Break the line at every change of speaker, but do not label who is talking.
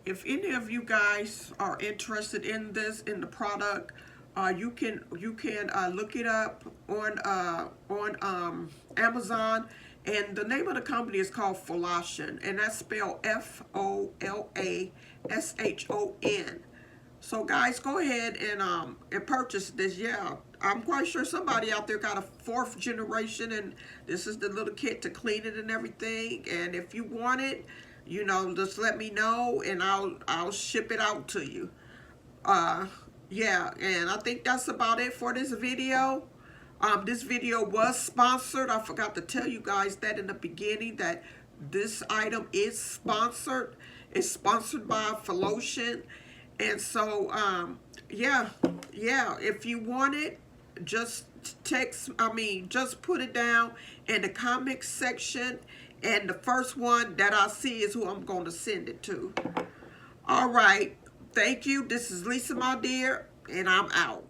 if any of you guys are interested in this, in the product, you can look it up on Amazon, and the name of the company is called Folaxshoo, and that's spelled Folashon. So guys, go ahead and purchase this. Yeah, I'm quite sure somebody out there got a 4th generation, and this is the little kit to clean it and everything. And if you want it, you know, just let me know, and I'll ship it out to you. Yeah, and I think that's about it for this video. This video was sponsored. I forgot to tell you guys that in the beginning, that this item is sponsored. It's sponsored by Folaxshoo. And so, yeah, if you want it, just just put it down in the comment section. And the first one that I see is who I'm going to send it to. All right. Thank you. This is Lisa, my dear, and I'm out.